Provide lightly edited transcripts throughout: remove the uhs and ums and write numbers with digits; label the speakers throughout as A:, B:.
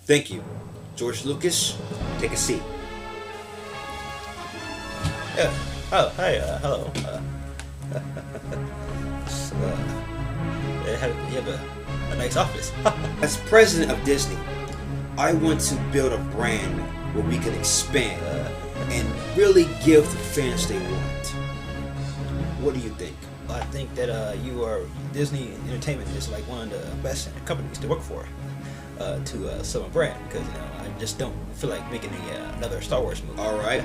A: Thank you. George Lucas, take a seat.
B: Yeah. Oh, hi. Hello. You have a nice office.
A: As president of Disney, I want to build a brand where we can expand and really give the fans they want. What do you think?
B: I think that Disney Entertainment is like one of the best companies to work for, to sell a brand, because I just don't feel like making another Star Wars movie.
A: All right.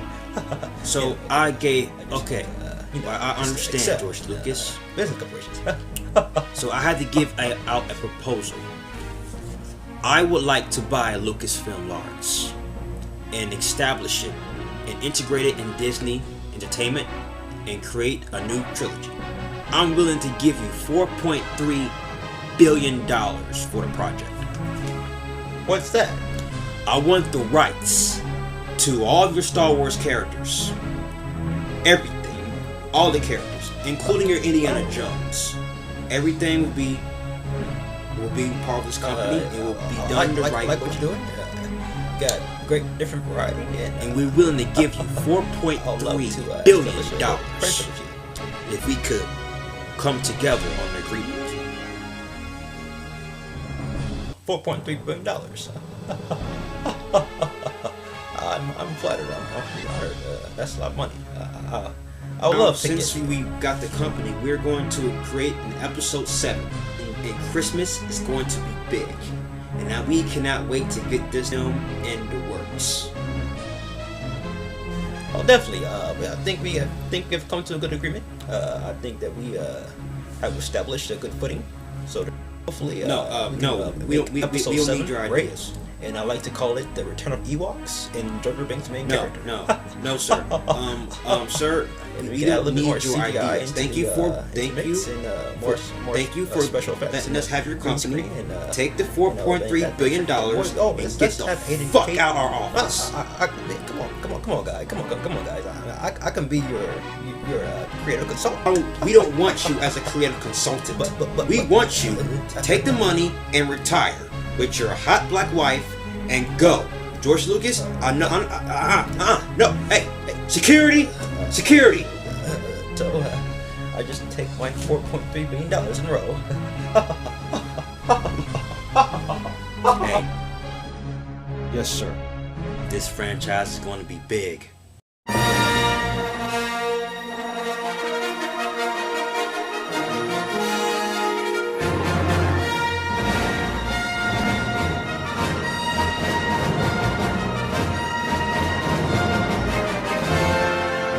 A: So I understand, George Lucas.
B: Business corporations.
A: So I had to give out a proposal. I would like to buy Lucasfilm Lawrence and establish it and integrate it in Disney Entertainment and create a new trilogy. I'm willing to give you $4.3 billion for the project.
B: What's that?
A: I want the rights to all of your Star Wars characters. Everything. All the characters, including your Indiana Jones. Everything will be part of this company. It will be done the right way.
B: Like what you're doing? Got great different variety.
A: And we're willing to give you $4.3 billion if we could come together on an agreement.
B: $4.3 billion. I'm flattered. I'm honored. That's a lot of money. I would love to
A: since we got the company, we're going to create an episode 7, and Christmas is going to be big. And now we cannot wait to get this film in the works.
B: Oh, definitely. I think we've come to a good agreement. I think that we have established a good footing. So hopefully,
A: we don't need your ideas.
B: And I like to call it the Return of Ewoks and Jar Jar Binks' main character.
A: No, sir. Sir, we don't need your ideas. Thank you for
B: special effects.
A: Letting us have your company. Take the $4.3 billion and get the fuck out our office.
B: Come on, guys. I can be your creative consultant.
A: We don't want you as a creative consultant. But we want you to take the money and retire with your hot black wife and go. George Lucas, no, hey, security.
B: So I just take my $4.3 billion in a row.
A: Hey.
C: Yes, sir.
A: This franchise is going to be big.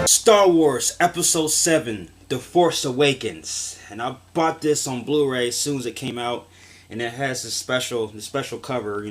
A: Star Wars Episode 7, The Force Awakens. And I bought this on Blu-ray as soon as it came out. And it has the special cover,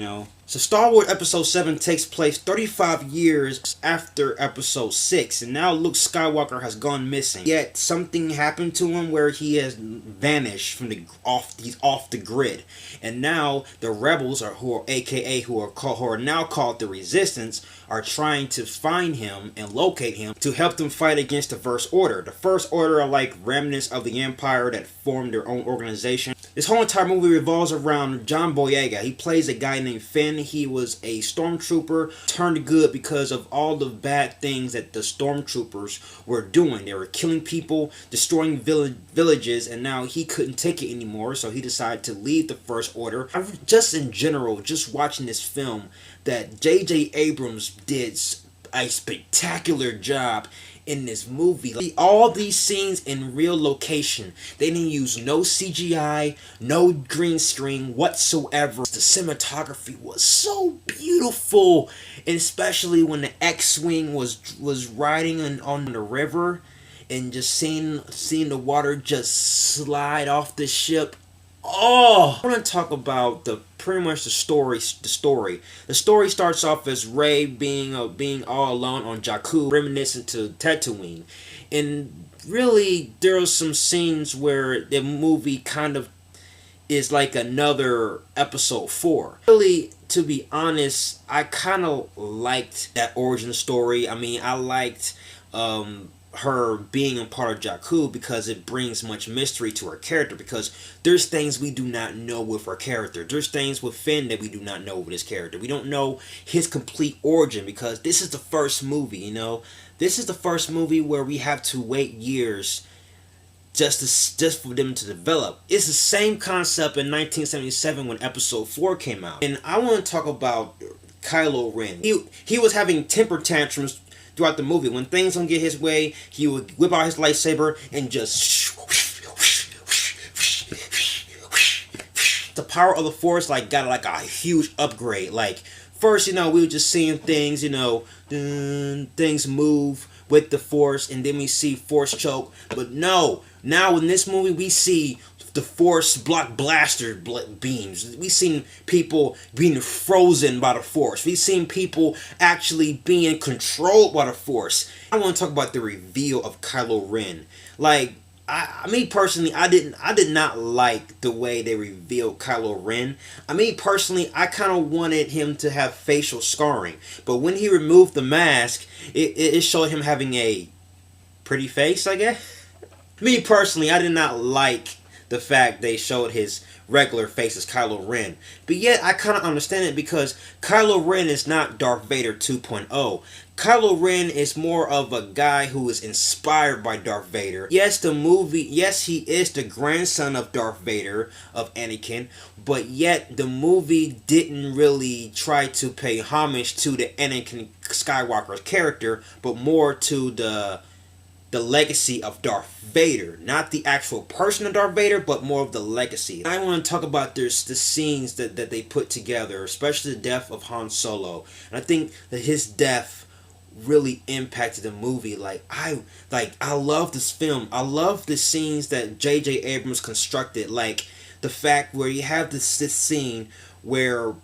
A: So Star Wars Episode 7 takes place 35 years after Episode 6. And now Luke Skywalker has gone missing. Yet something happened to him where he has vanished from he's off the grid. And now the rebels, who are now called the Resistance, are trying to find him and locate him to help them fight against the First Order. The First Order are like remnants of the Empire that formed their own organization. This whole entire movie revolves around John Boyega. He plays a guy named Finn. He was a stormtrooper, turned good because of all the bad things that the stormtroopers were doing. They were killing people, destroying villages, and now he couldn't take it anymore, so he decided to leave the First Order. Just in general, just watching this film, that J.J. Abrams did a spectacular job in this movie. All these scenes in real location. They didn't use no CGI, no green screen whatsoever. The cinematography was so beautiful, and especially when the X-Wing was riding on the river and just seeing the water just slide off the ship. Oh, I want to talk about pretty much the story. The story starts off as Rey being all alone on Jakku, reminiscent to Tatooine, and really there are some scenes where the movie kind of is like another Episode 4. Really, to be honest, I kind of liked that origin story. I mean, I liked her being a part of Jakku, because it brings much mystery to her character, because there's things we do not know with her character. There's things with Finn that we do not know with his character. We don't know his complete origin, because this is the first movie, you know. This is the first movie where we have to wait years just for them to develop. It's the same concept in 1977 when Episode 4 came out. And I want to talk about Kylo Ren. He was having temper tantrums throughout the movie. When things don't get his way, he would whip out his lightsaber and just... The power of the Force got like a huge upgrade. Like, first, you know, we were just seeing things, you know, things move with the Force, and then we see Force choke. But no, now in this movie we see the Force block blaster beams. We've seen people being frozen by the Force. We've seen people actually being controlled by the Force. I want to talk about the reveal of Kylo Ren. Like, me personally, I did not like the way they revealed Kylo Ren. Personally, I kind of wanted him to have facial scarring. But when he removed the mask, it showed him having a pretty face, I guess. Me personally, I did not like the fact they showed his regular face as Kylo Ren. But yet, I kind of understand it, because Kylo Ren is not Darth Vader 2.0. Kylo Ren is more of a guy who is inspired by Darth Vader. Yes, he is the grandson of Darth Vader, of Anakin, but yet the movie didn't really try to pay homage to the Anakin Skywalker's character, but more to the legacy of Darth Vader. Not the actual person of Darth Vader, but more of the legacy. I want to talk about the scenes that they put together, especially the death of Han Solo. And I think that his death really impacted the movie. I love this film. I love the scenes that J.J. Abrams constructed. Like, the fact where you have this scene where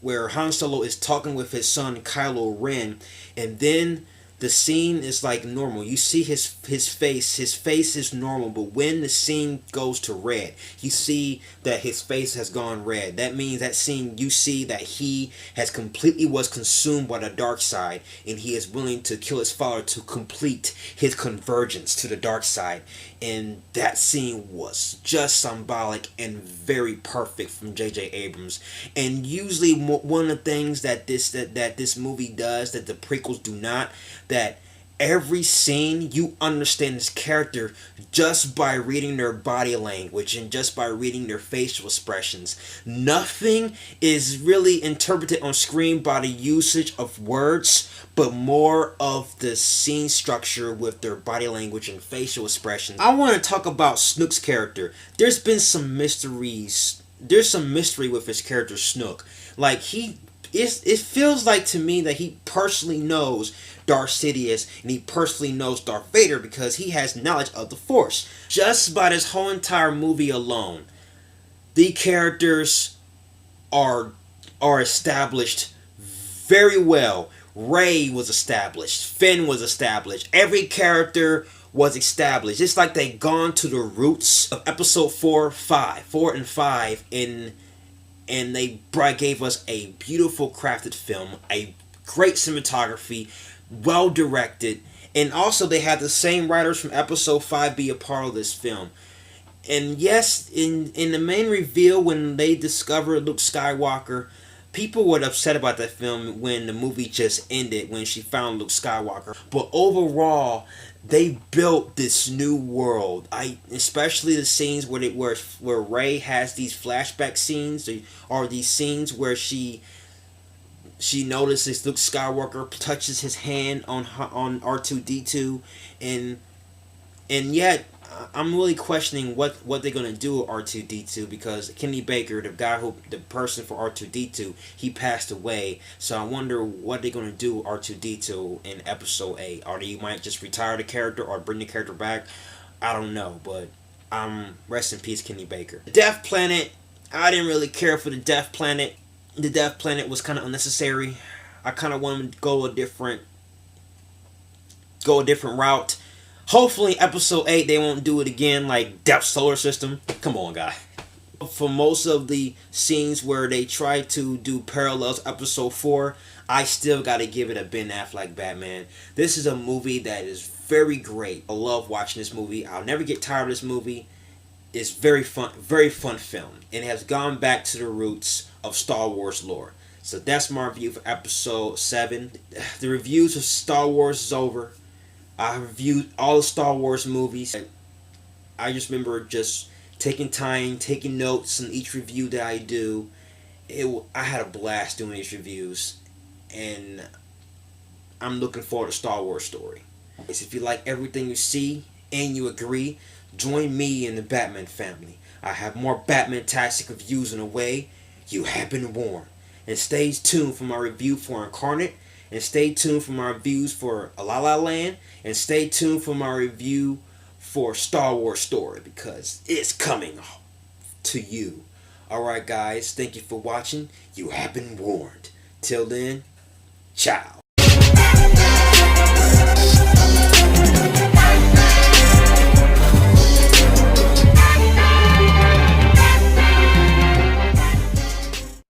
A: Han Solo is talking with his son Kylo Ren, and then the scene is like normal. You see his face. His face is normal, but when the scene goes to red, you see that his face has gone red. That means that scene, you see that he has completely was consumed by the dark side, and he is willing to kill his father to complete his convergence to the dark side. And that scene was just symbolic and very perfect from J.J. Abrams. And usually one of the things that this movie does that the prequels do not, that every scene you understand this character just by reading their body language and just by reading their facial expressions. Nothing is really interpreted on screen by the usage of words, but more of the scene structure with their body language and facial expressions. I want to talk about Snook's character. There's been some mysteries. There's some mystery with his character Snook. Like, it feels like to me that he personally knows Darth Sidious, and he personally knows Darth Vader because he has knowledge of the Force. Just by this whole entire movie alone, the characters are established very well. Rey was established. Finn was established. Every character was established. It's like they gone to the roots of Episode 4 and 5, and they gave us a beautiful crafted film, a great cinematography, well directed, and also they had the same writers from Episode 5 be a part of this film. And yes, in the main reveal when they discovered Luke Skywalker, people were upset about that film when the movie just ended, when she found Luke Skywalker. But overall, they built this new world. Especially the scenes where Rey has these flashback scenes, or these scenes where she notices Luke Skywalker touches his hand on R2-D2, and yet I'm really questioning what they're gonna do with R2-D2, because Kenny Baker, the person for R2-D2, he passed away. So I wonder what they're gonna do with R2-D2 in Episode 8. Or they might just retire the character or bring the character back. I don't know, but rest in peace, Kenny Baker. The Death Planet, I didn't really care for the Death Planet. The Death Planet was kind of unnecessary. I kind of wanted to go a different route. Hopefully, Episode 8 they won't do it again, like Depth Solar System. Come on, guy. For most of the scenes where they try to do parallels episode 4, I still gotta give it a Ben Affleck Batman. This is a movie that is very great. I love watching this movie. I'll never get tired of this movie. It's very fun film. And it has gone back to the roots of Star Wars lore. So that's my review for episode 7. The reviews of Star Wars is over. I reviewed all the Star Wars movies. I just remember just taking time, taking notes on each review that I do. I had a blast doing these reviews. And I'm looking forward to Star Wars Story. If you like everything you see and you agree, join me in the Batman family. I have more Batman Tastic reviews on the way. You have been warned. And stay tuned for my review for Incarnate. And stay tuned for my reviews for La La Land. And stay tuned for my review for Star Wars Story, because it's coming to you. Alright guys, thank you for watching. You have been warned. Till then, ciao.